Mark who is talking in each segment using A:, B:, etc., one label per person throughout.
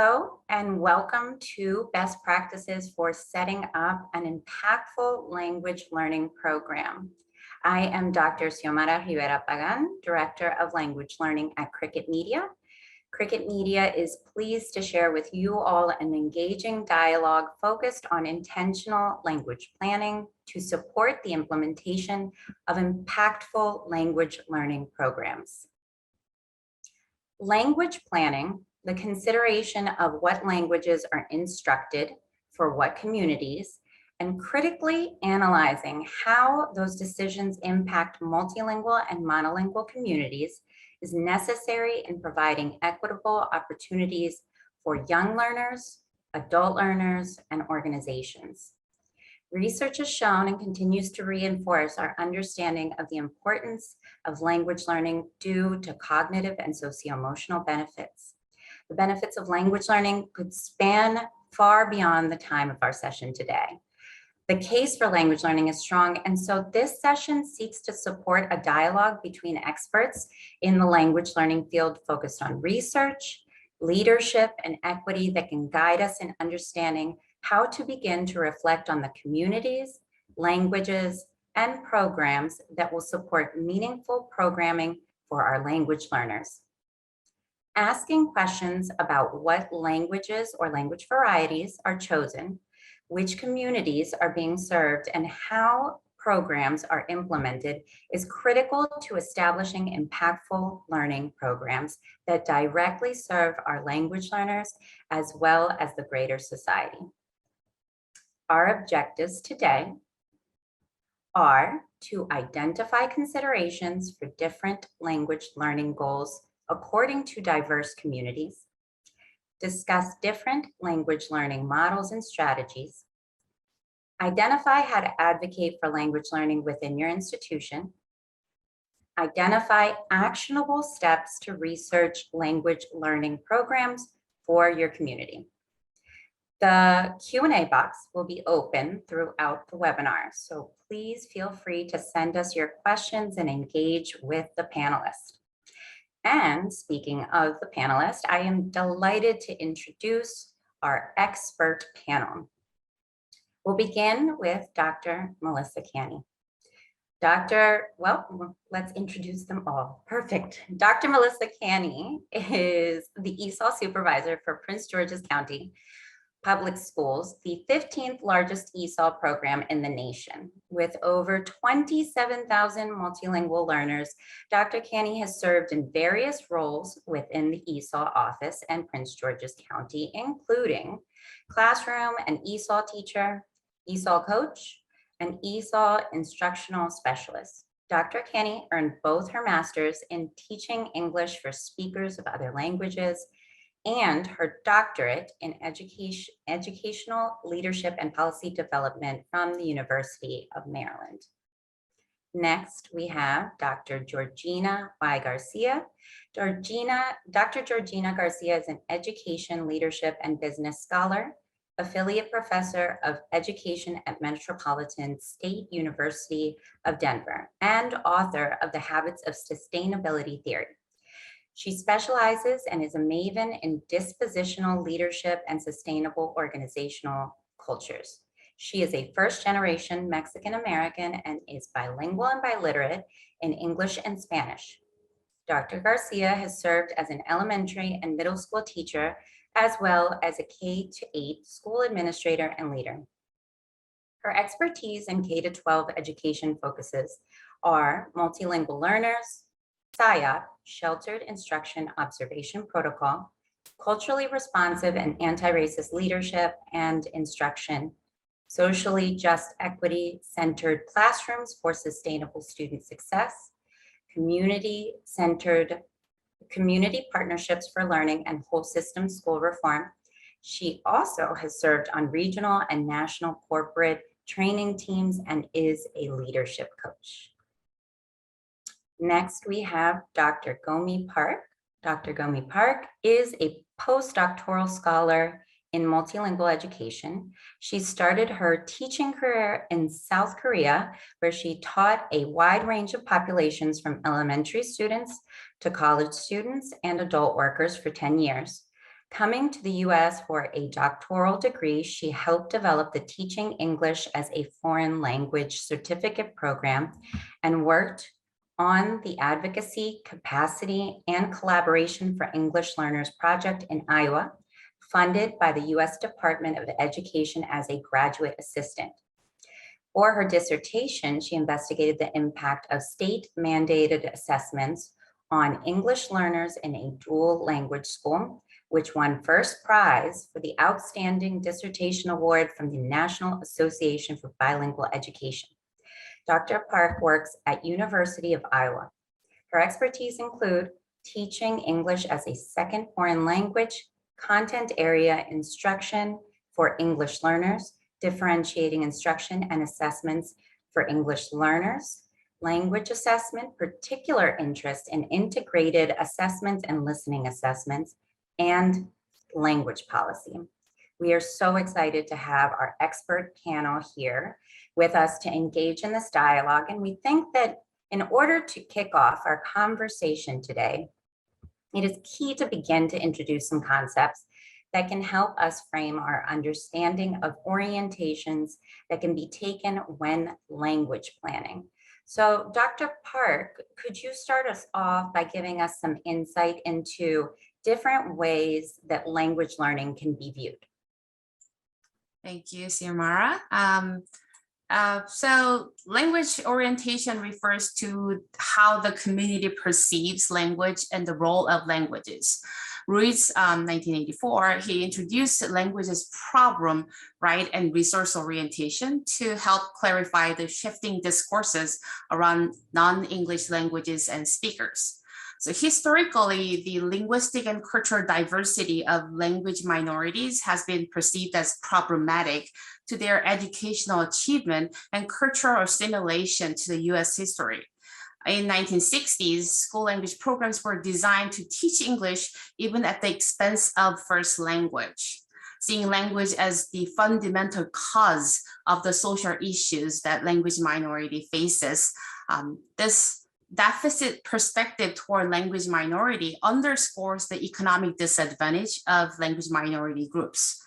A: Hello, and welcome to Best Practices for Setting Up an Impactful Language Learning Program. I am Dr. Xiomara Rivera Pagan, Director of Language Learning at Cricket Media. Cricket Media is pleased to share with you all an engaging dialogue focused on intentional language planning to support the implementation of impactful language learning programs. Language planning, the consideration of what languages are instructed for what communities, and critically analyzing how those decisions impact multilingual and monolingual communities is necessary in providing equitable opportunities for young learners, adult learners, and organizations. Research has shown and continues to reinforce our understanding of the importance of language learning due to cognitive and socio-emotional benefits. The benefits of language learning could span far beyond the time of our session today. The case for language learning is strong, and so this session seeks to support a dialogue between experts in the language learning field focused on research, leadership, and equity that can guide us in understanding how to begin to reflect on the communities, languages, and programs that will support meaningful programming for our language learners. Asking questions about what languages or language varieties are chosen, which communities are being served, and how programs are implemented is critical to establishing impactful learning programs that directly serve our language learners as well as the greater society. Our objectives today are to identify considerations for different language learning goals according to diverse communities, discuss different language learning models and strategies, identify how to advocate for language learning within your institution, identify actionable steps to research language learning programs for your community. The Q&A box will be open throughout the webinar, so please feel free to send us your questions and engage with the panelists. And speaking of the panelists, I am delighted to introduce our expert panel. We'll begin with Dr. Melissa Canny. Let's introduce them all. Perfect. Dr. Melissa Canny is the ESOL supervisor for Prince George's County Public Schools, the 15th largest ESOL program in the nation. With over 27,000 multilingual learners, Dr. Canny has served in various roles within the ESOL office and Prince George's County, including classroom and ESOL teacher, ESOL coach, and ESOL instructional specialist. Dr. Canny earned both her master's in teaching English for speakers of other languages and her doctorate in educational leadership and policy development from the University of Maryland. Next, we have Dr. Georgina Garcia. Dr. Georgina Garcia is an education, leadership, and business scholar, affiliate professor of education at Metropolitan State University of Denver, and author of The Habits of Sustainability Theory. She specializes and is a maven in dispositional leadership and sustainable organizational cultures. She is a first-generation Mexican-American and is bilingual and biliterate in English and Spanish. Dr. Garcia has served as an elementary and middle school teacher, as well as a K-8 school administrator and leader. Her expertise in K-12 education focuses are multilingual learners, SIOP, Sheltered Instruction Observation Protocol, culturally responsive and anti-racist leadership and instruction, socially just equity-centered classrooms for sustainable student success, community partnerships for learning, and whole system school reform. She also has served on regional and national corporate training teams and is a leadership coach. Next, we have Dr. GoMee Park. Dr. GoMee Park is a postdoctoral scholar in multilingual education. She started her teaching career in South Korea, where she taught a wide range of populations from elementary students to college students and adult workers for 10 years. Coming to the US for a doctoral degree, she helped develop the Teaching English as a Foreign Language certificate program and worked on the Advocacy, Capacity, and Collaboration for English Learners project in Iowa, funded by the US Department of Education as a graduate assistant. For her dissertation, she investigated the impact of state-mandated assessments on English learners in a dual language school, which won first prize for the Outstanding Dissertation Award from the National Association for Bilingual Education. Dr. Park works at University of Iowa. Her expertise include teaching English as a second foreign language, content area instruction for English learners, differentiating instruction and assessments for English learners, language assessment, particular interest in integrated assessments and listening assessments, and language policy. We are so excited to have our expert panel here with us to engage in this dialogue. And we think that in order to kick off our conversation today, it is key to begin to introduce some concepts that can help us frame our understanding of orientations that can be taken when language planning. So Dr. Park, could you start us off by giving us some insight into different ways that language learning can be viewed?
B: Thank you, Xiomara. So language orientation refers to how the community perceives language and the role of languages. Ruiz, 1984, he introduced language as problem, right, and resource orientation to help clarify the shifting discourses around non-English languages and speakers. So historically, the linguistic and cultural diversity of language minorities has been perceived as problematic to their educational achievement and cultural assimilation to the US history. In 1960s, school language programs were designed to teach English even at the expense of first language, seeing language as the fundamental cause of the social issues that language minority faces. This deficit perspective toward language minority underscores the economic disadvantage of language minority groups.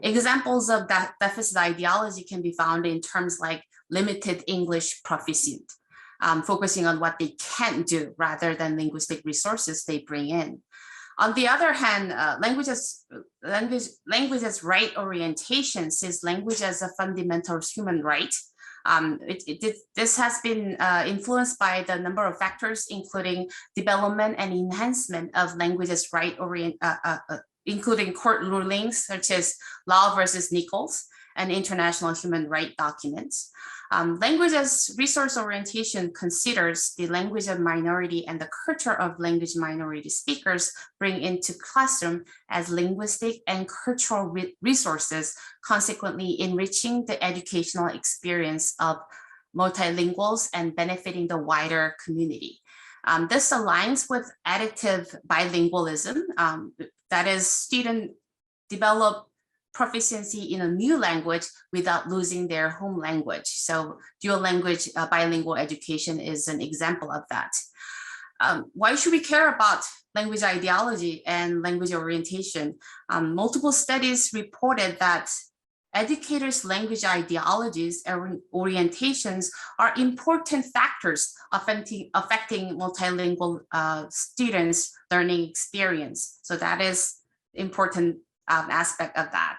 B: Examples of that deficit ideology can be found in terms like limited English proficiency, focusing on what they can't do rather than linguistic resources they bring in. On the other hand, language as right orientation sees language as a fundamental human right. This has been influenced by the number of factors, including development and enhancement of language as right including court rulings such as Law versus Nichols and international human rights documents. Language as resource orientation considers the language of minority and the culture of language minority speakers bring into classroom as linguistic and cultural resources, consequently enriching the educational experience of multilinguals and benefiting the wider community. This aligns with additive bilingualism, that is, students develop proficiency in a new language without losing their home language. So dual language bilingual education is an example of that. Why should we care about language ideology and language orientation? Multiple studies reported that educators' language ideologies and orientations are important factors affecting multilingual students' learning experience. So that is important aspect of that.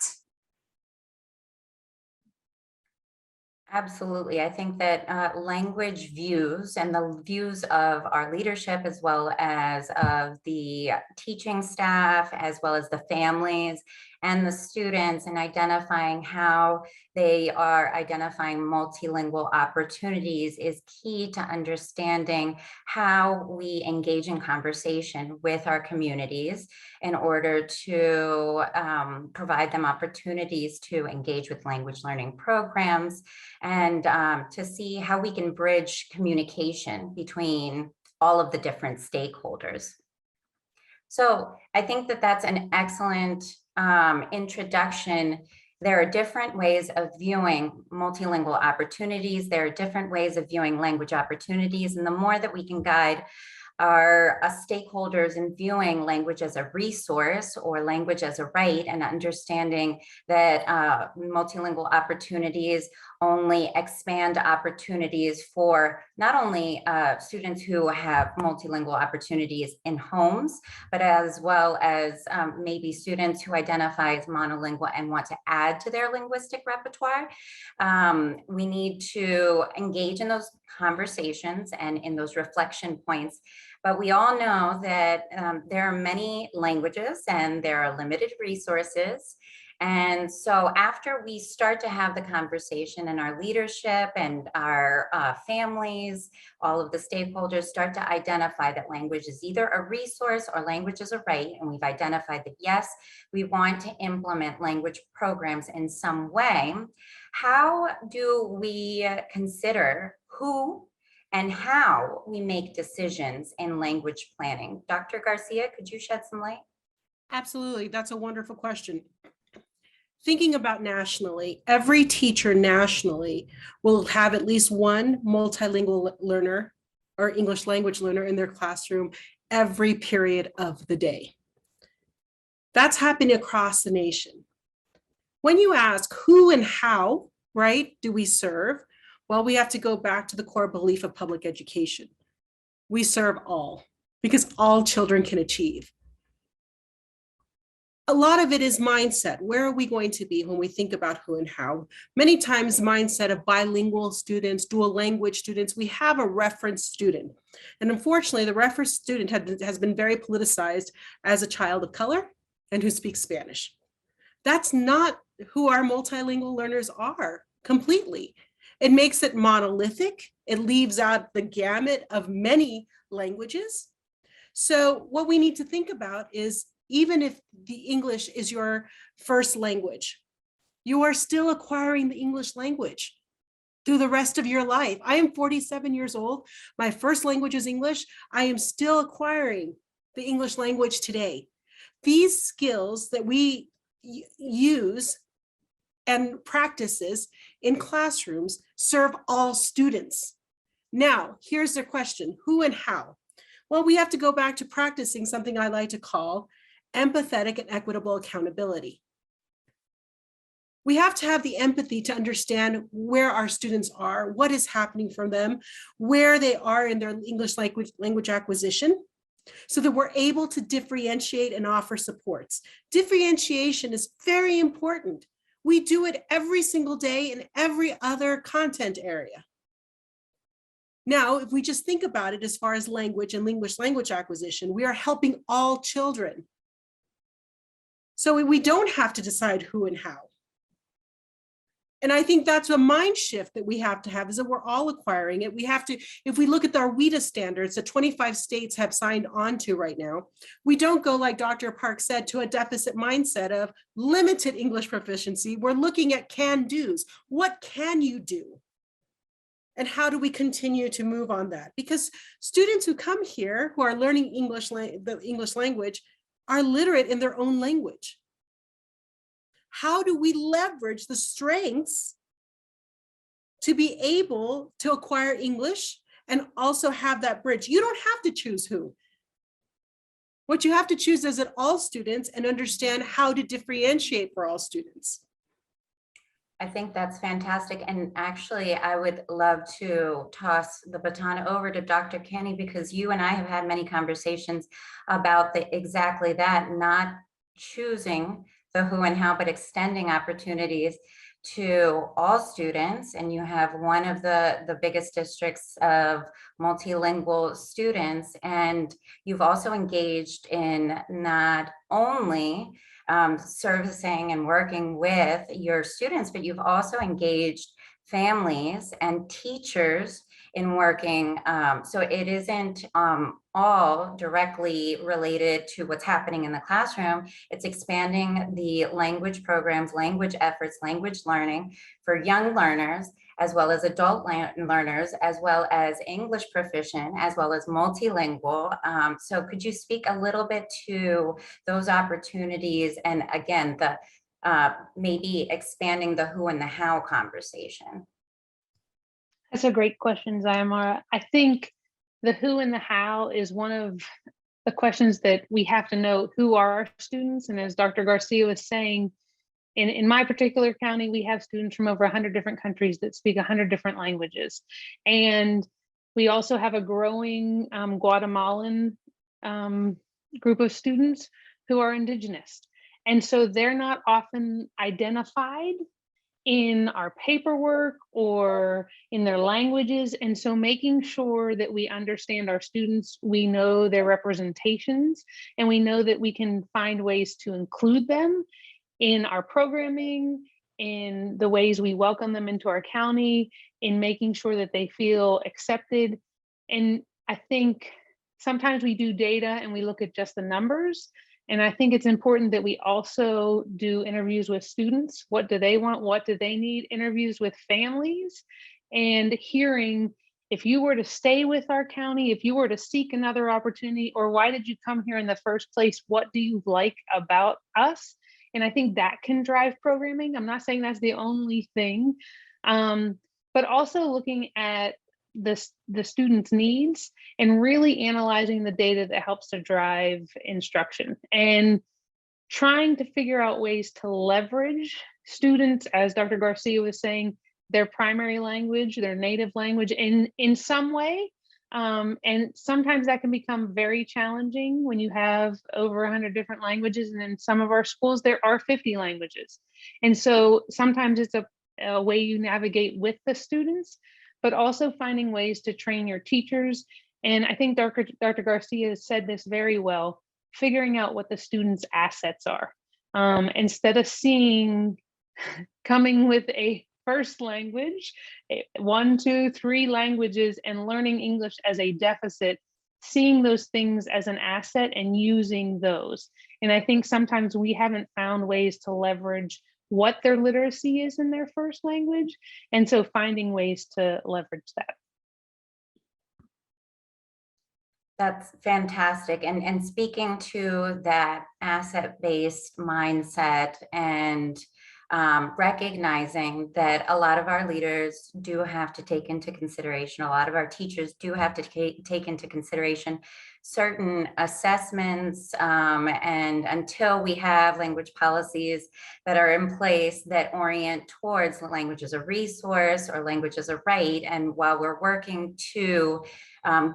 A: Absolutely. I think that language views and the views of our leadership, as well as of the teaching staff, as well as the families and the students, and identifying how they are identifying multilingual opportunities is key to understanding how we engage in conversation with our communities in order to provide them opportunities to engage with language learning programs, and to see how we can bridge communication between all of the different stakeholders. So I think that that's an excellent introduction. There are different ways of viewing multilingual opportunities. There are different ways of viewing language opportunities. And the more that we can guide Are stakeholders in viewing language as a resource or language as a right, and understanding that multilingual opportunities only expand opportunities for not only students who have multilingual opportunities in homes, but as well as maybe students who identify as monolingual and want to add to their linguistic repertoire. We need to engage in those conversations and in those reflection points. But we all know that there are many languages and there are limited resources. And so after we start to have the conversation, and our leadership and our families, all of the stakeholders start to identify that language is either a resource or language is a right, and we've identified that, yes, we want to implement language programs in some way, how do we consider who and how we make decisions in language planning? Dr. Garcia, could you shed some light?
C: Absolutely, that's a wonderful question. Thinking about nationally, every teacher nationally will have at least one multilingual learner or English language learner in their classroom every period of the day. That's happening across the nation. When you ask who and how, right, do we serve? Well, we have to go back to the core belief of public education. We serve all, because all children can achieve. A lot of it is mindset. Where are we going to be when we think about who and how? Many times mindset of bilingual students, dual language students, we have a reference student. And unfortunately, the reference student has been very politicized as a child of color and who speaks Spanish. That's not who our multilingual learners are completely. It makes it monolithic. It leaves out the gamut of many languages. So what we need to think about is, even if the English is your first language, you are still acquiring the English language through the rest of your life. I am 47 years old. My first language is English. I am still acquiring the English language today. These skills that we use and practices in classrooms serve all students. Now, here's the question, who and how? Well, we have to go back to practicing something I like to call empathetic and equitable accountability. We have to have the empathy to understand where our students are, what is happening for them, where they are in their English language acquisition, so that we're able to differentiate and offer supports. Differentiation is very important. We do it every single day in every other content area. Now, if we just think about it as far as language and English language acquisition, we are helping all children. So we don't have to decide who and how. And I think that's a mind shift that we have to have, is that we're all acquiring it. We have to, if we look at our WIDA standards that 25 states have signed on to right now, we don't go, like Dr. Park said, to a deficit mindset of limited English proficiency. We're looking at can-dos. What can you do? And how do we continue to move on that? Because students who come here who are learning the English language are literate in their own language. How do we leverage the strengths to be able to acquire English and also have that bridge? You don't have to choose who. What you have to choose is that all students, and understand how to differentiate for all students.
A: I think that's fantastic. And actually, I would love to toss the baton over to Dr. Kenny, because you and I have had many conversations about exactly that, not choosing the who and how, but extending opportunities to all students. And you have one of the biggest districts of multilingual students. And you've also engaged in not only servicing and working with your students, but you've also engaged families and teachers in working. So it isn't all directly related to what's happening in the classroom. It's expanding the language programs, language efforts, language learning for young learners, as well as adult learners, as well as English proficient, as well as multilingual. So could you speak a little bit to those opportunities, and again, the maybe expanding the who and the how conversation?
D: That's a great question, Zayamara. I think the who and the how is one of the questions that we have to know. Who are our students? And as Dr. Garcia was saying, in my particular county, we have students from over 100 different countries that speak 100 different languages. And we also have a growing Guatemalan group of students who are indigenous. And so they're not often identified in our paperwork or in their languages. And so making sure that we understand our students, we know their representations, and we know that we can find ways to include them in our programming, in the ways we welcome them into our county, in making sure that they feel accepted. And I think sometimes we do data and we look at just the numbers. And I think it's important that we also do interviews with students. What do they want? What do they need? Interviews with families, and hearing, if you were to stay with our county, if you were to seek another opportunity, or why did you come here in the first place? What do you like about us? And I think that can drive programming. I'm not saying that's the only thing, but also looking at the students' needs and really analyzing the data that helps to drive instruction, and trying to figure out ways to leverage students, as Dr. Garcia was saying, their primary language, their native language in some way. And sometimes that can become very challenging when you have over 100 different languages. And in some of our schools, there are 50 languages. And so sometimes it's a way you navigate with the students, but also finding ways to train your teachers. And I think Dr. Garcia said this very well, figuring out what the students' assets are. Instead of coming with a first language, 1, 2, 3 languages, and learning English as a deficit, seeing those things as an asset and using those. And I think sometimes we haven't found ways to leverage what their literacy is in their first language. And so finding ways to leverage that.
A: That's fantastic. And speaking to that asset-based mindset, and recognizing that a lot of our leaders do have to take into consideration, a lot of our teachers do have to take into consideration certain assessments, and until we have language policies that are in place that orient towards language as a resource or language as a right, and while we're working to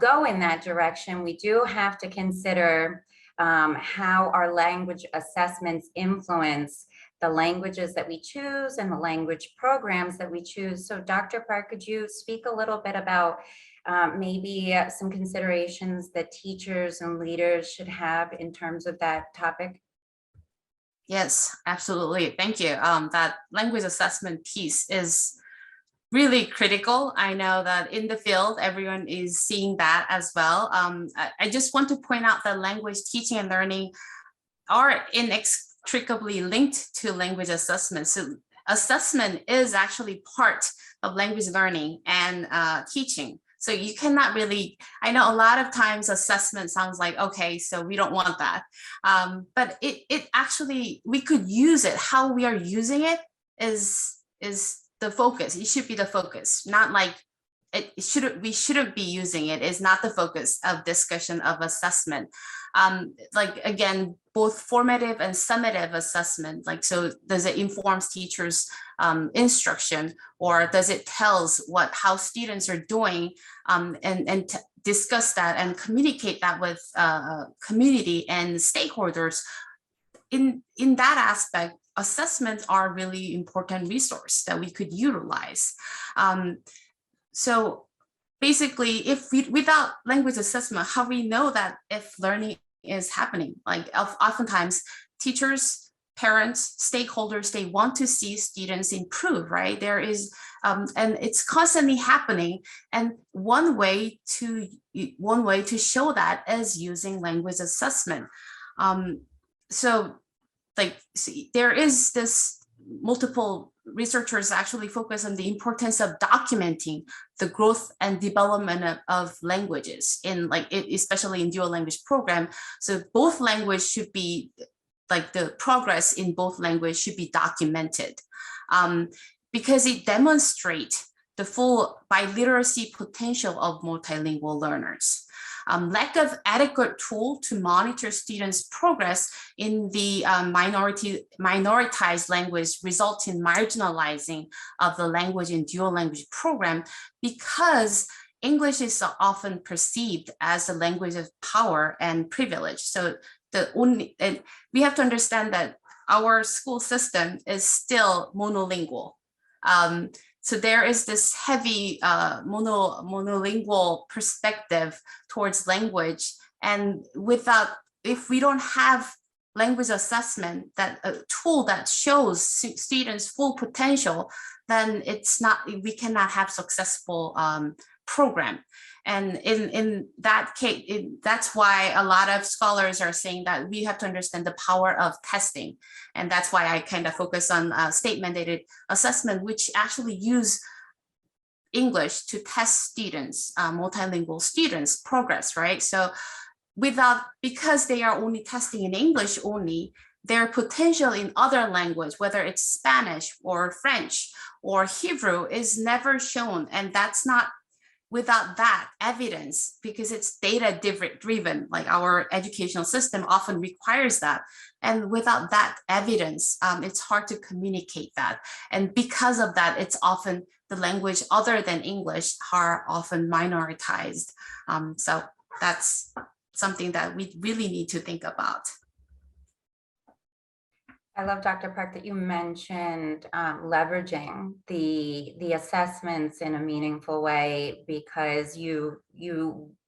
A: go in that direction, we do have to consider how our language assessments influence the languages that we choose and the language programs that we choose. So Dr. Park, could you speak a little bit about maybe some considerations that teachers and leaders should have in terms of that topic?
B: Yes, absolutely. Thank you. That language assessment piece is really critical. I know that in the field, everyone is seeing that as well. I just want to point out that language teaching and learning are inextricably linked to language assessment. So assessment is actually part of language learning and teaching. So you cannot really, I know a lot of times assessment sounds like, okay, so we don't want that. But it actually, we could use it. How we are using it is the focus. It should be the focus, not like we shouldn't be using it. Is not the focus of discussion of assessment. Like again, both formative and summative assessment, like, so does it informs teachers instruction, or does it tells how students are doing, and discuss that and communicate that with community and stakeholders. In that aspect, assessments are really important resource that we could utilize. So basically, without language assessment, how we know that if learning is happening? Like oftentimes teachers, parents, stakeholders, they want to see students improve, right? There is, and it's constantly happening. And one way to show that is using language assessment. So like, see, there is this multiple researchers actually focus on the importance of documenting the growth and development of languages in especially in dual language program. So both language should be, like the progress in both language should be documented, because it demonstrates the full biliteracy potential of multilingual learners. Lack of adequate tool to monitor students' progress in the minoritized language results in marginalizing of the language and dual language program, because English is often perceived as a language of power and privilege. So we have to understand that our school system is still monolingual. So there is this heavy monolingual perspective towards language, and if we don't have language assessment, that a tool that shows students' full potential, then we cannot have successful program. And in that case, that's why a lot of scholars are saying that we have to understand the power of testing. And that's why I kind of focus on state-mandated assessment, which actually use English to test students, multilingual students' progress, right? So because they are only testing in English only, their potential in other language, whether it's Spanish or French or Hebrew, is never shown. And that's not without that evidence, because it's data driven, like our educational system often requires that. And without that evidence, it's hard to communicate that. And because of that, it's often the language other than English are often minoritized. So that's something that we really need to think about.
A: I love, Dr. Park, that you mentioned leveraging the assessments in a meaningful way, because you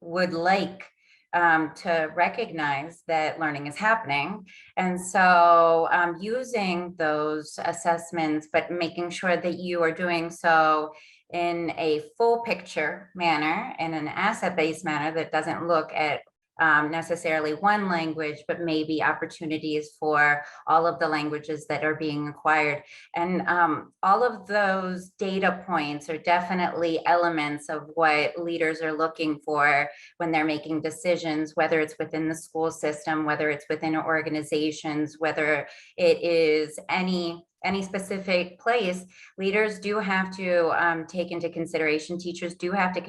A: would like to recognize that learning is happening. And so using those assessments, but making sure that you are doing so in a full picture manner, in an asset-based manner that doesn't look at necessarily one language, but maybe opportunities for all of the languages that are being acquired. And all of those data points are definitely elements of what leaders are looking for when they're making decisions, whether it's within the school system, whether it's within organizations, whether it is any specific place. Leaders do have to take into consideration, teachers do have to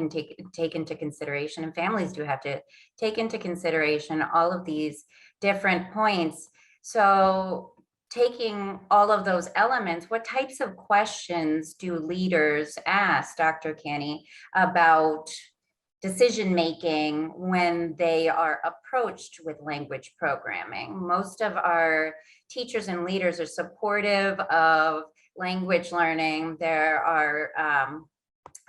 A: take into consideration, and families do have to take into consideration all of these different points. So taking all of those elements, what types of questions do leaders ask, Dr. Canny, about decision-making when they are approached with language programming? Most of our teachers and leaders are supportive of language learning. There are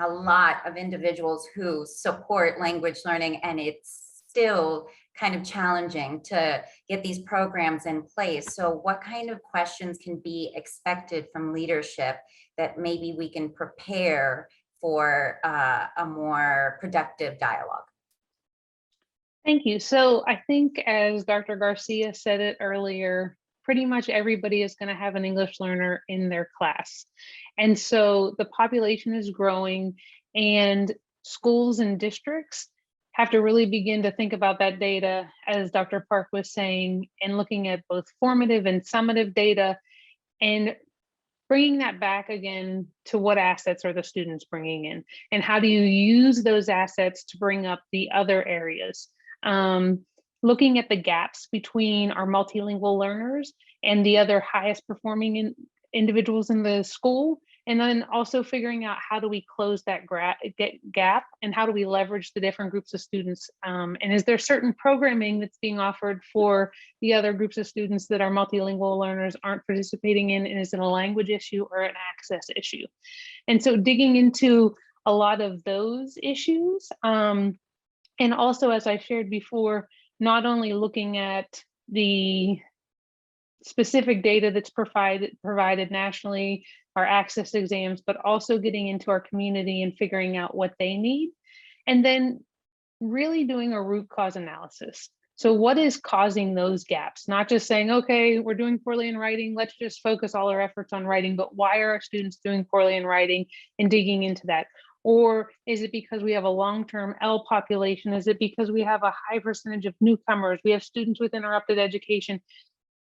A: a lot of individuals who support language learning, and it's still kind of challenging to get these programs in place. So what kind of questions can be expected from leadership that maybe we can prepare for a more productive dialogue?
D: Thank you. So I think, as Dr. Garcia said it earlier, pretty much everybody is going to have an English learner in their class. And so the population is growing, and schools and districts have to really begin to think about that data, as Dr. Park was saying, and looking at both formative and summative data, and bringing that back again to what assets are the students bringing in, and how do you use those assets to bring up the other areas. Looking at the gaps between our multilingual learners and the other highest performing individuals in the school, and then also figuring out how do we close that gap, and how do we leverage the different groups of students, and is there certain programming that's being offered for the other groups of students that our multilingual learners aren't participating in, and is it a language issue or an access issue? And so digging into a lot of those issues, and also, as I shared before, not only looking at the specific data that's provided nationally, our access exams, but also getting into our community and figuring out what they need, and then really doing a root cause analysis. So what is causing those gaps? Not just saying, okay, we're doing poorly in writing, let's just focus all our efforts on writing, but why are our students doing poorly in writing, and digging into that. Or is it because we have a long-term L population? Is it because we have a high percentage of newcomers? We have students with interrupted education.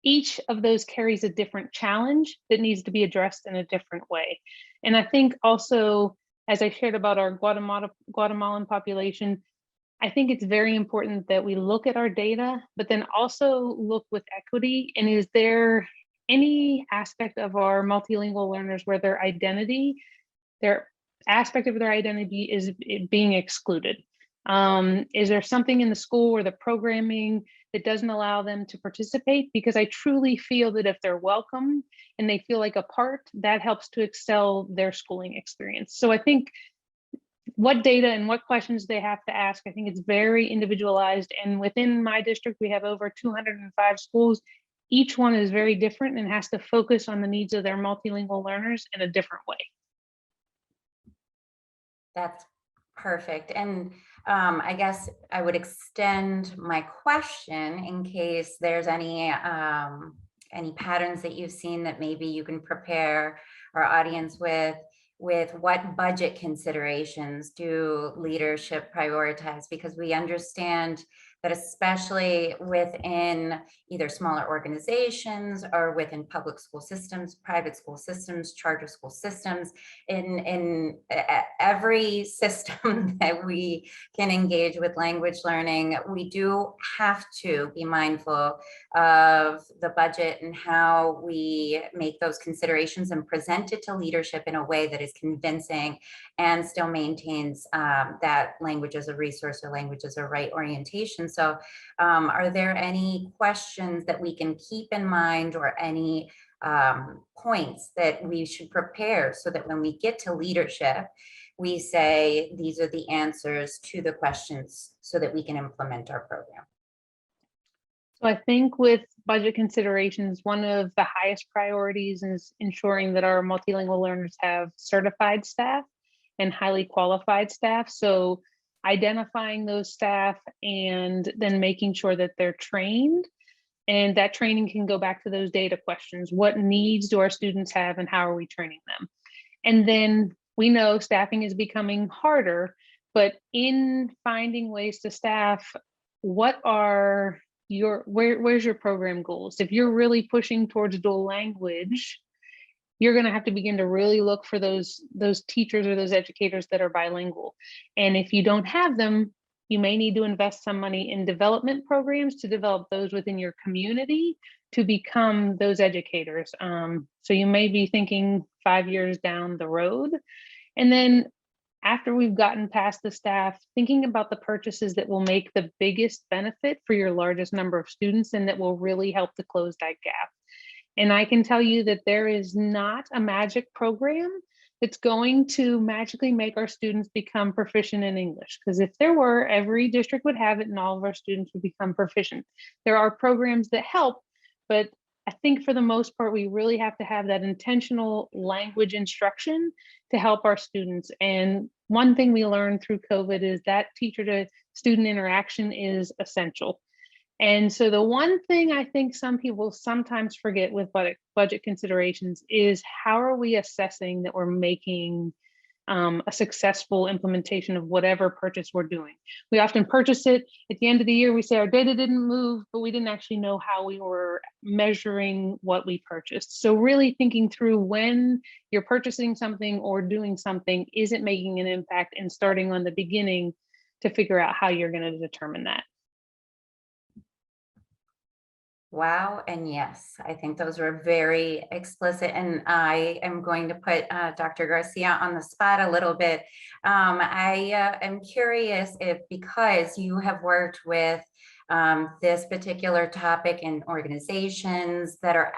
D: Each of those carries a different challenge that needs to be addressed in a different way. And I think also, as I shared about our Guatemalan population, I think it's very important that we look at our data, but then also look with equity. And is there any aspect of our multilingual learners where their aspect of their identity is being excluded? Is there something in the school or the programming that doesn't allow them to participate? Because I truly feel that if they're welcome and they feel like a part, that helps to excel their schooling experience. So I think what data and what questions they have to ask, I think it's very individualized. And within my district, we have over 205 schools. Each one is very different and has to focus on the needs of their multilingual learners in a different way.
A: That's perfect. And I guess I would extend my question in case there's any patterns that you've seen that maybe you can prepare our audience with what budget considerations do leadership prioritize? Because we understand that especially within either smaller organizations or within public school systems, private school systems, charter school systems, in every system that we can engage with language learning, we do have to be mindful of the budget and how we make those considerations and present it to leadership in a way that is convincing and still maintains that language as a resource or language as a right orientation. So are there any questions that we can keep in mind or any points that we should prepare so that when we get to leadership, we say, these are the answers to the questions so that we can implement our program?
D: So I think with budget considerations, one of the highest priorities is ensuring that our multilingual learners have certified staff and highly qualified staff. So identifying those staff and then making sure that they're trained, and that training can go back to those data questions. What needs do our students have and how are we training them? And then we know staffing is becoming harder, but in finding ways to staff, what are where's your program goals? If you're really pushing towards dual language, you're going to have to begin to really look for those teachers or those educators that are bilingual. And if you don't have them, you may need to invest some money in development programs to develop those within your community to become those educators. So you may be thinking 5 years down the road. And then after we've gotten past the staff, thinking about the purchases that will make the biggest benefit for your largest number of students and that will really help to close that gap. And I can tell you that there is not a magic program that's going to magically make our students become proficient in English. Because if there were, every district would have it and all of our students would become proficient. There are programs that help, but I think for the most part, we really have to have that intentional language instruction to help our students. And one thing we learned through COVID is that teacher to student interaction is essential. And so the one thing I think some people sometimes forget with budget considerations is how are we assessing that we're making a successful implementation of whatever purchase we're doing. We often purchase it at the end of the year, we say our data didn't move, but we didn't actually know how we were measuring what we purchased. So really thinking through when you're purchasing something or doing something, is it making an impact, and starting on the beginning to figure out how you're going to determine that.
A: Wow, and yes, I think those were very explicit, and I am going to put Dr. Garcia on the spot a little bit. I am curious if, because you have worked with this particular topic in organizations that are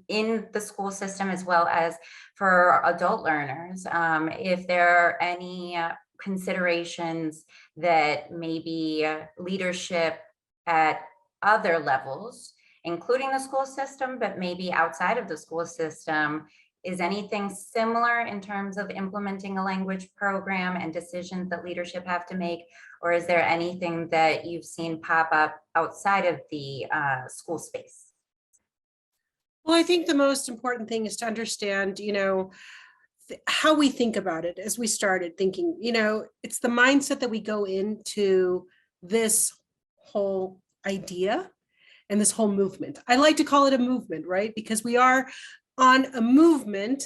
A: in the school system as well as for adult learners, if there are any considerations that maybe leadership at other levels, including the school system, but maybe outside of the school system, is anything similar in terms of implementing a language program and decisions that leadership have to make? Or is there anything that you've seen pop up outside of the school space?
C: Well, I think the most important thing is to understand, how we think about it. As we started thinking, it's the mindset that we go into this whole idea and this whole movement. I like to call it a movement, right? Because we are on a movement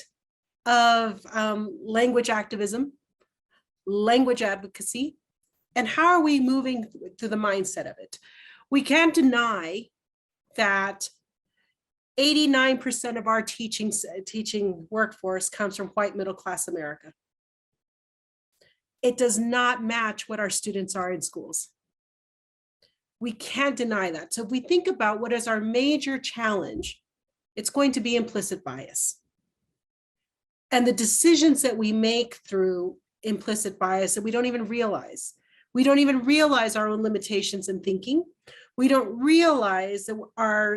C: of language activism, language advocacy, and how are we moving through the mindset of it? We can't deny that 89% of our teaching workforce comes from white middle-class America. It does not match what our students are in schools. We can't deny that. So if we think about what is our major challenge, it's going to be implicit bias. And the decisions that we make through implicit bias that we don't even realize. We don't even realize our own limitations in thinking. We don't realize that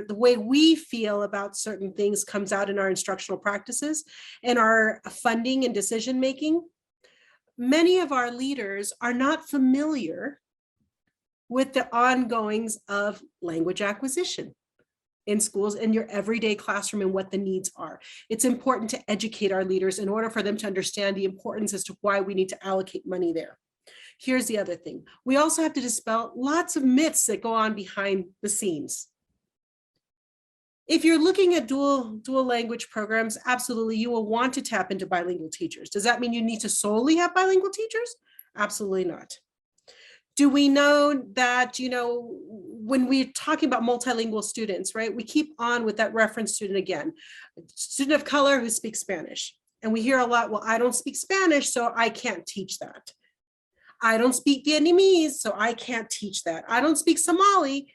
C: the way we feel about certain things comes out in our instructional practices and our funding and decision making. Many of our leaders are not familiar with the ongoings of language acquisition in schools, in your everyday classroom, and what the needs are. It's important to educate our leaders in order for them to understand the importance as to why we need to allocate money there. Here's the other thing. We also have to dispel lots of myths that go on behind the scenes. If you're looking at dual language programs, absolutely, you will want to tap into bilingual teachers. Does that mean you need to solely have bilingual teachers? Absolutely not. Do we know that, when we're talking about multilingual students, right, we keep on with that reference student again, student of color who speaks Spanish. And we hear a lot, well, I don't speak Spanish, so I can't teach that. I don't speak Vietnamese, so I can't teach that. I don't speak Somali,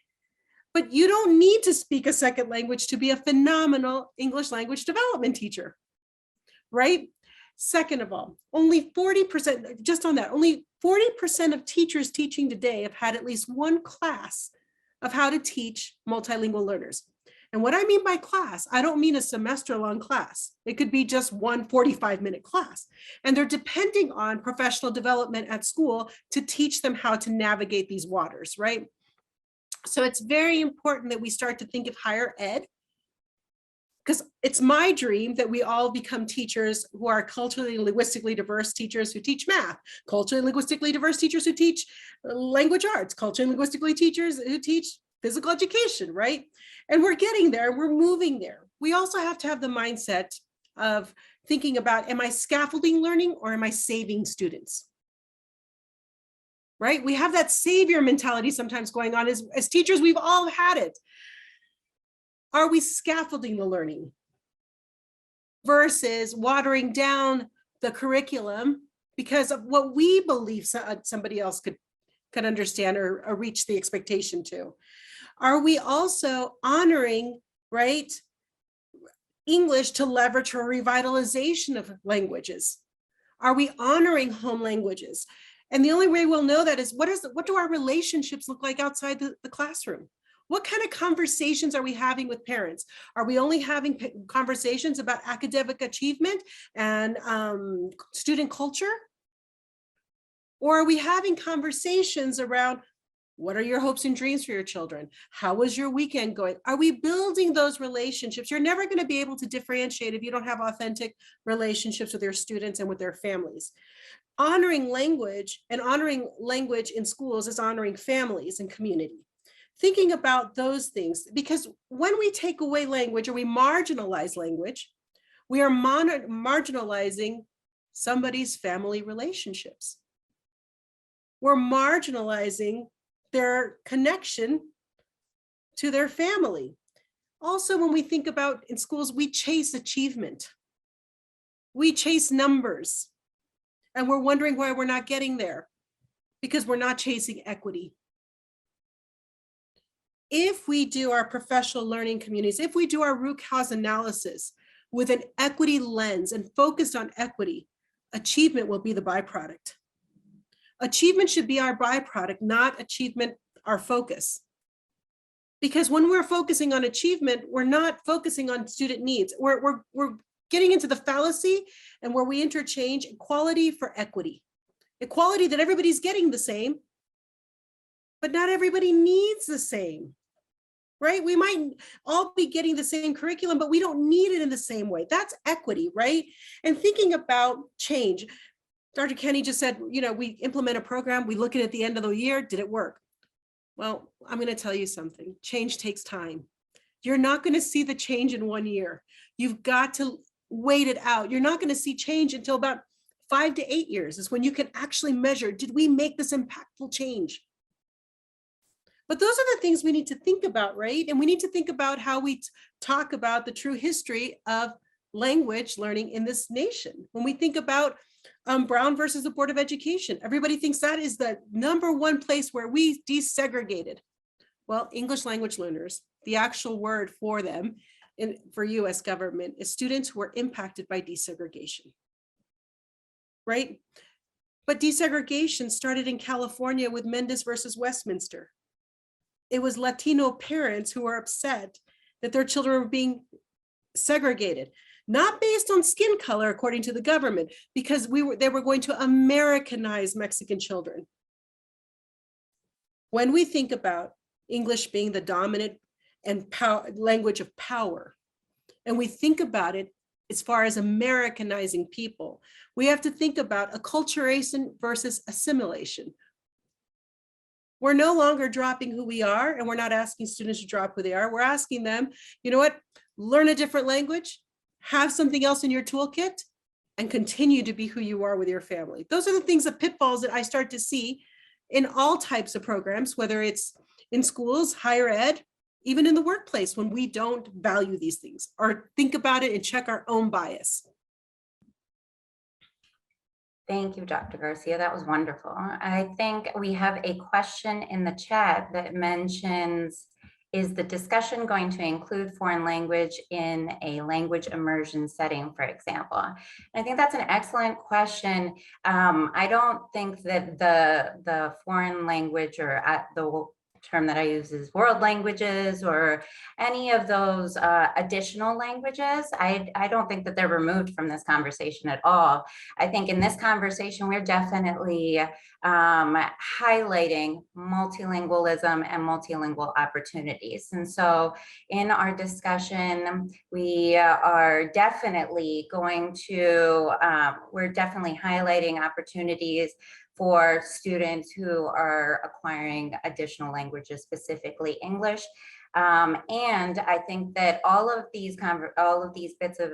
C: but you don't need to speak a second language to be a phenomenal English language development teacher, right? Second of all, only 40%, just on that, only 40% of teachers teaching today have had at least one class of how to teach multilingual learners. And what I mean by class, I don't mean a semester-long class. It could be just one 45-minute class. And they're depending on professional development at school to teach them how to navigate these waters, right? So it's very important that we start to think of higher ed, because it's my dream that we all become teachers who are culturally and linguistically diverse teachers who teach math, culturally and linguistically diverse teachers who teach language arts, culturally and linguistically teachers who teach physical education, right? And we're getting there, we're moving there. We also have to have the mindset of thinking about, am I scaffolding learning or am I saving students? Right? We have that savior mentality sometimes going on. As teachers, we've all had it. Are we scaffolding the learning versus watering down the curriculum because of what we believe somebody else could understand or reach the expectation to? Are we also honoring, right, English to leverage for revitalization of languages? Are we honoring home languages? And the only way we'll know that is what do our relationships look like outside the classroom? What kind of conversations are we having with parents? Are we only having conversations about academic achievement and student culture? Or are we having conversations around, what are your hopes and dreams for your children? How was your weekend going? Are we building those relationships? You're never going to be able to differentiate if you don't have authentic relationships with your students and with their families. Honoring language and honoring language in schools is honoring families and community. Thinking about those things, because when we take away language or we marginalize language, we are marginalizing somebody's family relationships. We're marginalizing their connection to their family. Also, when we think about in schools, we chase achievement. We chase numbers. And we're wondering why we're not getting there, because we're not chasing equity. If we do our professional learning communities, if we do our root cause analysis with an equity lens and focused on equity, achievement will be the byproduct. Achievement should be our byproduct, not achievement our focus. Because when we're focusing on achievement, we're not focusing on student needs. We're getting into the fallacy and where we interchange equality for equity. Equality that everybody's getting the same, but not everybody needs the same, right? We might all be getting the same curriculum, but we don't need it in the same way. That's equity, right? And thinking about change. Dr. Kenny just said, we implement a program, we look at the end of the year, did it work? Well, I'm going to tell you something. Change takes time. You're not going to see the change in 1 year. You've got to wait it out. You're not going to see change until about 5 to 8 years is when you can actually measure, did we make this impactful change? But those are the things we need to think about, right? And we need to think about how we talk about the true history of language learning in this nation. When we think about Brown versus the Board of Education, everybody thinks that is the #1 place where we desegregated. Well, English language learners, the actual word for them for US government is students who are impacted by desegregation, right? But desegregation started in California with Mendes versus Westminster. It was Latino parents who were upset that their children were being segregated, not based on skin color, according to the government, because they were going to Americanize Mexican children. When we think about English being the dominant and language of power, and we think about it as far as Americanizing people, we have to think about acculturation versus assimilation. We're no longer dropping who we are, and we're not asking students to drop who they are. We're asking them, you know what, learn a different language, have something else in your toolkit, and continue to be who you are with your family. Those are the things, the pitfalls that I start to see in all types of programs, whether it's in schools, higher ed, even in the workplace, when we don't value these things or think about it and check our own bias.
A: Thank you, Dr. Garcia. That was wonderful. I think we have a question in the chat that mentions, is the discussion going to include foreign language in a language immersion setting, for example? And I think that's an excellent question. I don't think that the foreign language, or the term that I use is world languages, or any of those additional languages, I don't think that they're removed from this conversation at all. I think in this conversation, we're definitely highlighting multilingualism and multilingual opportunities. And so in our discussion, we are definitely going to, we're definitely highlighting opportunities for students who are acquiring additional languages, specifically English. And I think that all of these bits of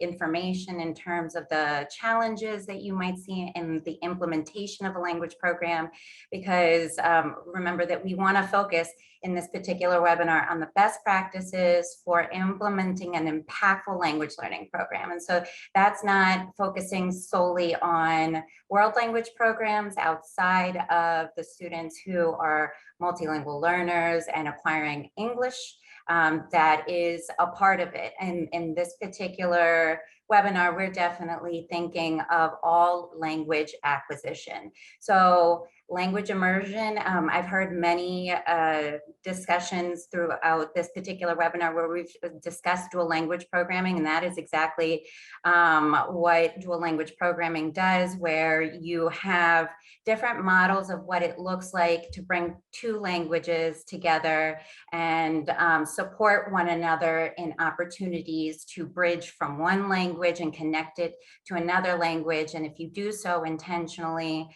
A: information in terms of the challenges that you might see in the implementation of a language program, because remember that we want to focus in this particular webinar on the best practices for implementing an impactful language learning program. And so that's not focusing solely on world language programs outside of the students who are multilingual learners and acquiring English. That is a part of it. And in this particular webinar, we're definitely thinking of all language acquisition. So language immersion, I've heard many discussions throughout this particular webinar where we've discussed dual language programming, and that is exactly what dual language programming does, where you have different models of what it looks like to bring two languages together and support one another in opportunities to bridge from one language and connect it to another language. And if you do so intentionally,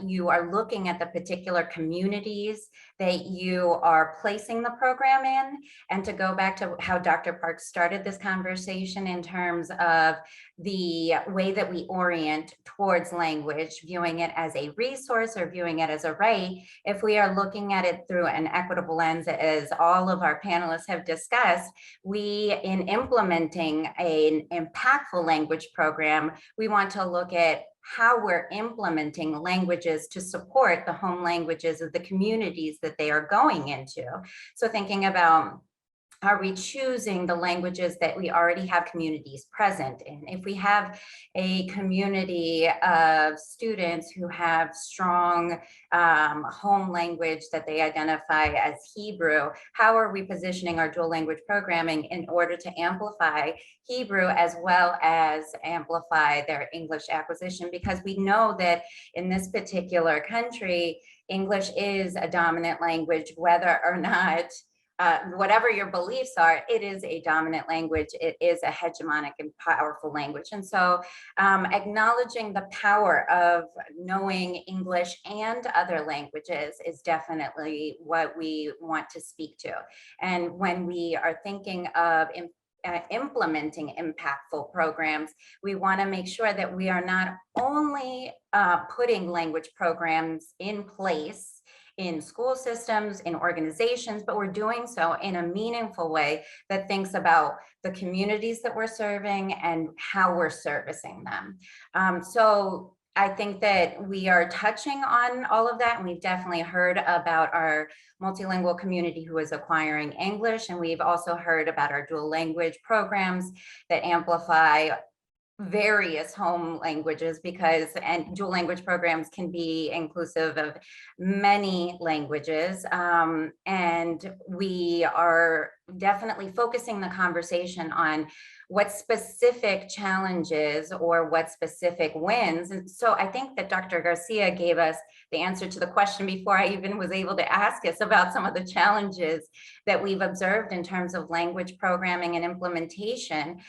A: you are looking at the particular communities that you are placing the program in. And to go back to how Dr. Park started this conversation in terms of the way that we orient towards language, viewing it as a resource or viewing it as a right, if we are looking at it through an equitable lens, as all of our panelists have discussed, we, in implementing an impactful language program, we want to look at how we're implementing languages to support the home languages of the communities that they are going into. So thinking about, are we choosing the languages that we already have communities present in? If we have a community of students who have strong home language that they identify as Hebrew, how are we positioning our dual language programming in order to amplify Hebrew as well as amplify their English acquisition? Because we know that in this particular country, English is a dominant language, whether or not whatever your beliefs are, it is a dominant language. It is a hegemonic and powerful language. And so acknowledging the power of knowing English and other languages is definitely what we want to speak to. And when we are thinking of implementing impactful programs, we want to make sure that we are not only putting language programs in place in school systems, in organizations, but we're doing so in a meaningful way that thinks about the communities that we're serving and how we're servicing them. So I think that we are touching on all of that, and we've definitely heard about our multilingual community who is acquiring English, and we've also heard about our dual language programs that amplify various home languages, and dual language programs can be inclusive of many languages. And we are definitely focusing the conversation on what specific challenges or what specific wins. And so I think that Dr. Garcia gave us the answer to the question before I even was able to ask us about some of the challenges that we've observed in terms of language programming and implementation.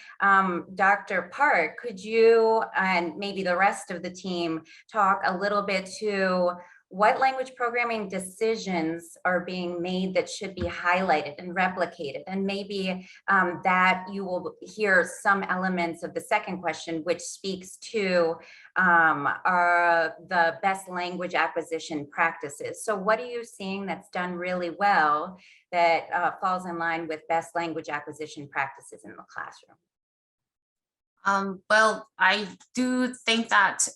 A: Dr. Park, could you and maybe the rest of the team talk a little bit to what language programming decisions are being made that should be highlighted and replicated? And maybe that you will hear some elements of the second question, which speaks to the best language acquisition practices. So what are you seeing that's done really well that falls in line with best language acquisition practices in the classroom?
B: Well, I do think that,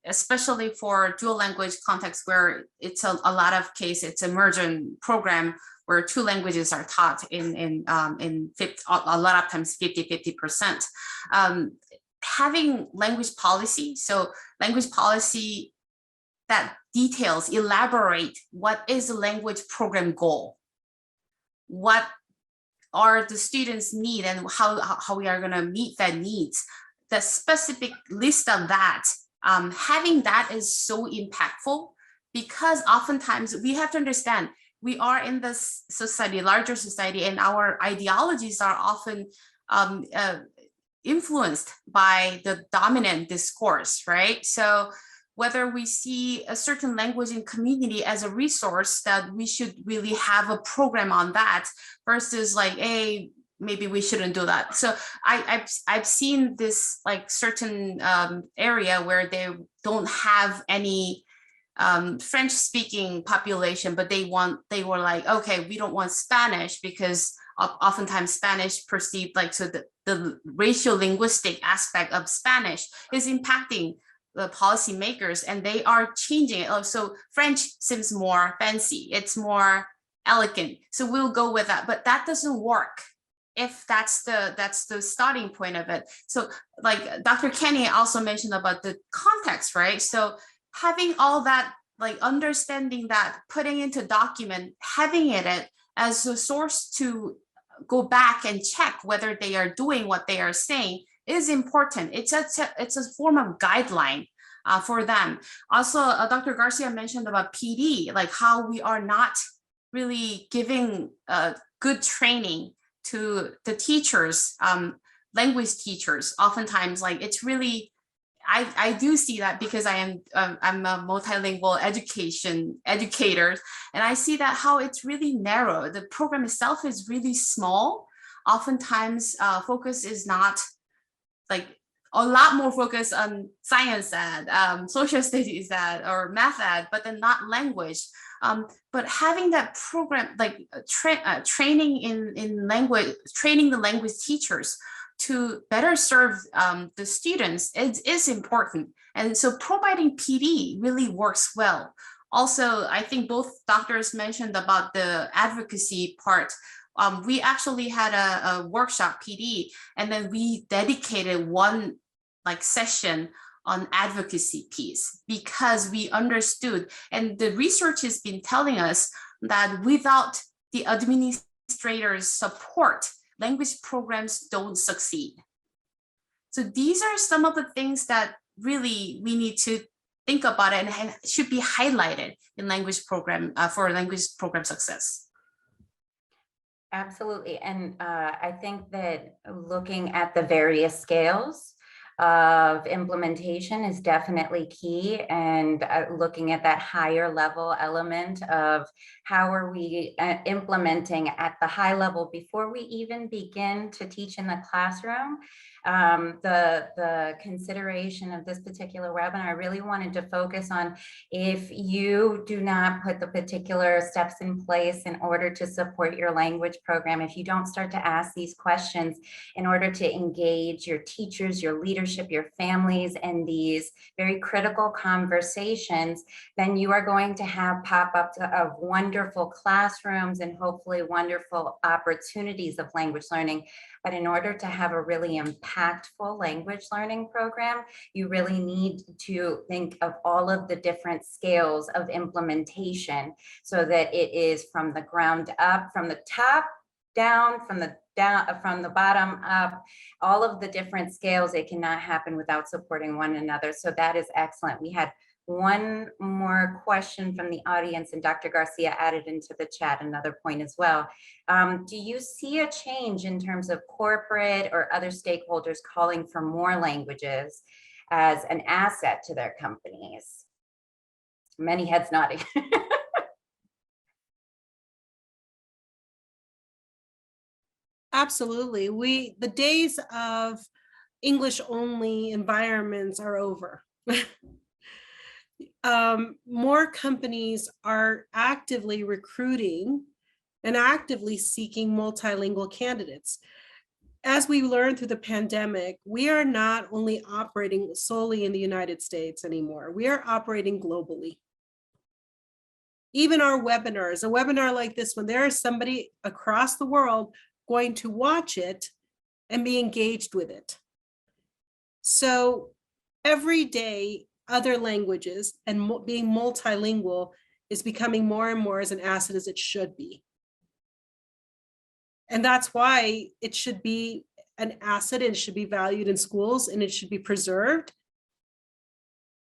B: especially for dual language context, where it's a lot of case, it's emergent program where two languages are taught in 50, a lot of times 50%. Having language policy, so language policy that details, elaborate what is the language program goal, what are the students' need and how we are going to meet that needs. The specific list of that, having that is so impactful, because oftentimes we have to understand we are in this society, larger society, and our ideologies are often influenced by the dominant discourse, right? So whether we see a certain language in community as a resource, that we should really have a program on that versus like, hey, maybe we shouldn't do that. So I've seen this like certain area where they don't have any French speaking population, but they were like, okay, we don't want Spanish because oftentimes Spanish perceived like, so the racial linguistic aspect of Spanish is impacting the policymakers, and they are changing it. Oh, so French seems more fancy, it's more elegant, so we'll go with that. But that doesn't work if that's the starting point of it. So like Dr. Kenny also mentioned about the context, right? So having all that, like understanding that, putting into document, having it as a source to go back and check whether they are doing what they are saying is important. It's a form of guideline for them. Also, Dr. Garcia mentioned about PD, like how we are not really giving good training to the teachers, language teachers. Oftentimes, like it's really, I do see that because I'm a multilingual educator, and I see that how it's really narrow. The program itself is really small. Oftentimes, focus is not like a lot more focus on science ed, social studies ed, or math ed, but then not language. But having that program, like training in language, training the language teachers to better serve the students is important. And so providing PD really works well. Also, I think both doctors mentioned about the advocacy part. We actually had a workshop PD, and then we dedicated one like session on advocacy piece, because we understood, and the research has been telling us that without the administrators' support, language programs don't succeed. So these are some of the things that really we need to think about and should be highlighted in language program for language program success.
A: Absolutely. And I think that looking at the various scales of implementation is definitely key, and looking at that higher level element of how are we implementing at the high level before we even begin to teach in the classroom. The consideration of this particular webinar, I really wanted to focus on, if you do not put the particular steps in place in order to support your language program, if you don't start to ask these questions in order to engage your teachers, your leadership, your families in these very critical conversations, then you are going to have pop-ups of wonderful classrooms and hopefully wonderful opportunities of language learning. But in order to have a really impactful language learning program, you really need to think of all of the different scales of implementation so that it is from the ground up, from the top down, from the bottom up, all of the different scales. It cannot happen without supporting one another. So that is excellent. We had one more question from the audience, and Dr. Garcia added into the chat another point as well. Do you see a change in terms of corporate or other stakeholders calling for more languages as an asset to their companies? Many heads nodding.
C: Absolutely. The days of English only environments are over. More companies are actively recruiting and actively seeking multilingual candidates. As we learned through the pandemic, we are not only operating solely in the United States anymore, we are operating globally. Even our webinars, a webinar like this one, there is somebody across the world going to watch it and be engaged with it. So every day, other languages and being multilingual is becoming more and more as an asset as it should be. And that's why it should be an asset, and it should be valued in schools, and it should be preserved.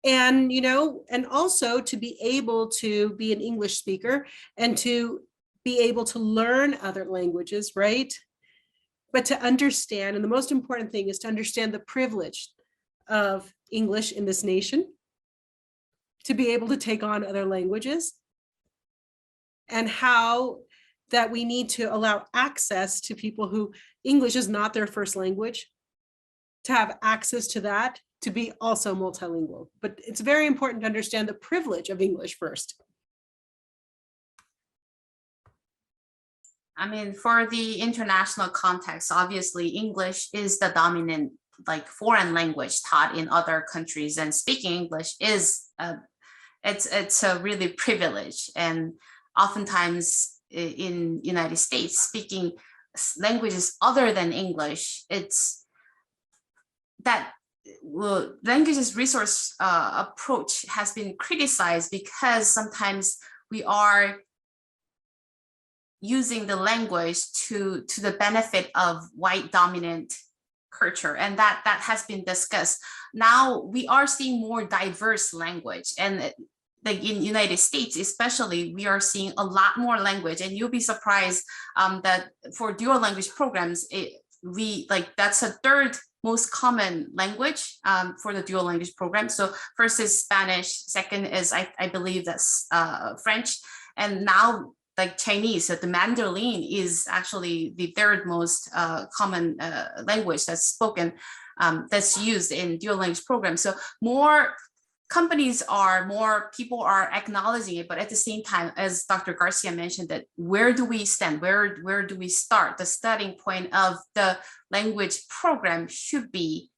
C: And, and also to be able to be an English speaker and to be able to learn other languages, right? But to understand, and the most important thing is to understand the privilege of English in this nation, to be able to take on other languages, and how that we need to allow access to people who English is not their first language, to have access to that, to be also multilingual. But it's very important to understand the privilege of English first.
B: I mean, for the international context, obviously English is the dominant foreign language taught in other countries, and speaking English is it's a really privilege. And oftentimes in United States, speaking languages other than English, it's that languages resource approach has been criticized because sometimes we are using the language to the benefit of white dominant culture, and that has been discussed. Now we are seeing more diverse language, and in United States especially, we are seeing a lot more language, and you'll be surprised that for dual language programs, that's a third most common language for the dual language program. So first is Spanish, second is I believe that's French, and now Chinese, the Mandarin is actually the third most common language that's spoken, that's used in dual language programs. So more people are acknowledging it, but at the same time, as Dr. Garcia mentioned, that where do we stand? Where do we start? The starting point of the language program should be,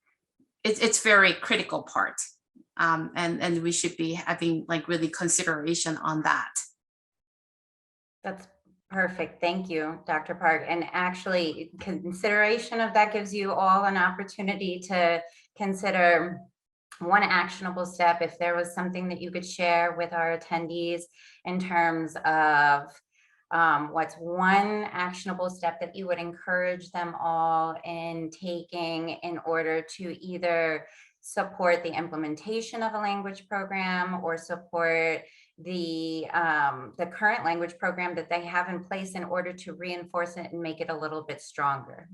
B: it's very critical part. And we should be having really consideration on that.
A: That's perfect. Thank you, Dr. Park. And actually, consideration of that gives you all an opportunity to consider one actionable step. If there was something that you could share with our attendees in terms of what's one actionable step that you would encourage them all in taking in order to either support the implementation of a language program or support the current language program that they have in place in order to reinforce it and make it a little bit stronger.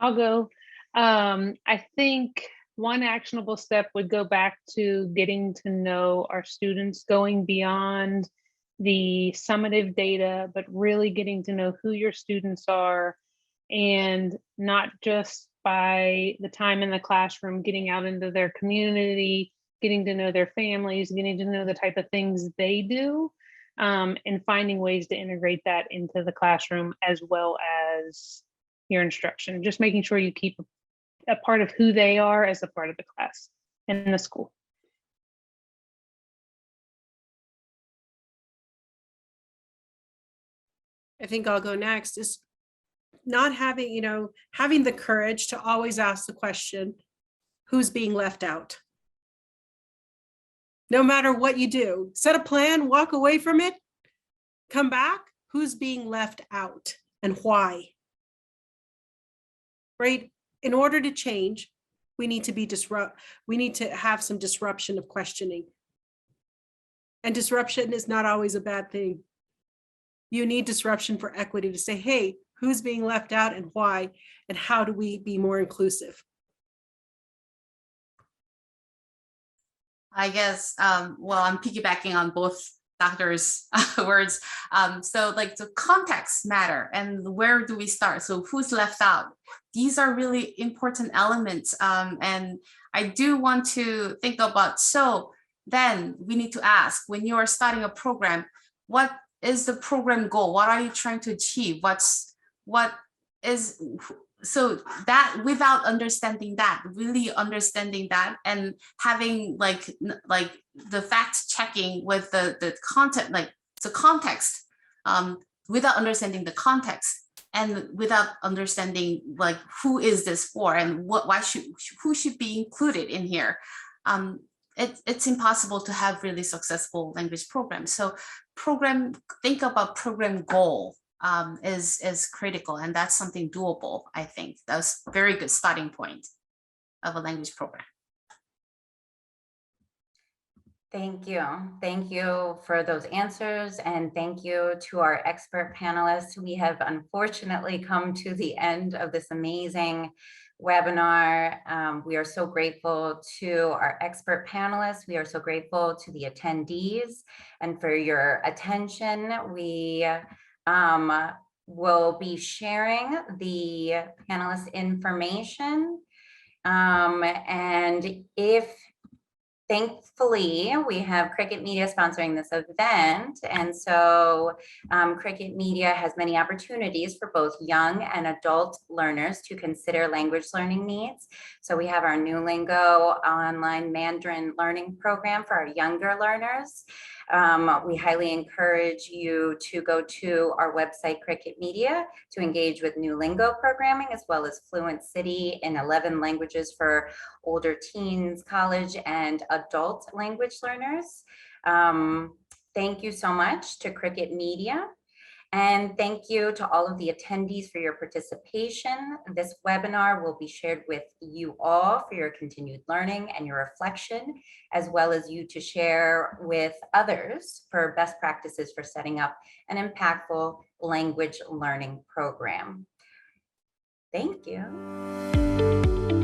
D: I'll go. I think one actionable step would go back to getting to know our students, going beyond the summative data, but really getting to know who your students are, and not just by the time in the classroom, getting out into their community, getting to know their families, getting to know the type of things they do, and finding ways to integrate that into the classroom as well as your instruction. Just making sure you keep a part of who they are as a part of the class and the school.
C: I think I'll go next, is not having, having the courage to always ask the question, who's being left out? No matter what you do, set a plan, walk away from it, come back, who's being left out and why? Right? In order to change, we need to have some disruption of questioning. And disruption is not always a bad thing. You need disruption for equity to say, hey, who's being left out and why, and how do we be more inclusive?
B: I guess, well, I'm piggybacking on both doctors' words. So like the context matter, and where do we start? So who's left out? These are really important elements. And I do want to think about, so then we need to ask, when you are starting a program, what is the program goal? What are you trying to achieve? So that, without understanding that, really understanding that, and having like the fact checking with the content, like the context, without understanding the context, and without understanding like who is this for, and who should be included in here, it's impossible to have really successful language programs. So think about program goal is critical, and that's something doable. I think that's a very good starting point of a language program.
A: Thank you. Thank you for those answers, and thank you to our expert panelists. We have unfortunately come to the end of this amazing webinar. We are so grateful to our expert panelists. We are so grateful to the attendees and for your attention. We will be sharing the panelist information. And thankfully, we have Cricket Media sponsoring this event. And so Cricket Media has many opportunities for both young and adult learners to consider language learning needs. So we have our New Lingo online Mandarin learning program for our younger learners. We highly encourage you to go to our website, Cricket Media, to engage with New Lingo programming, as well as Fluent City in 11 languages for older teens, college, and adult language learners. Thank you so much to Cricket Media. And thank you to all of the attendees for your participation. This webinar will be shared with you all for your continued learning and your reflection, as well as you to share with others for best practices for setting up an impactful language learning program. Thank you.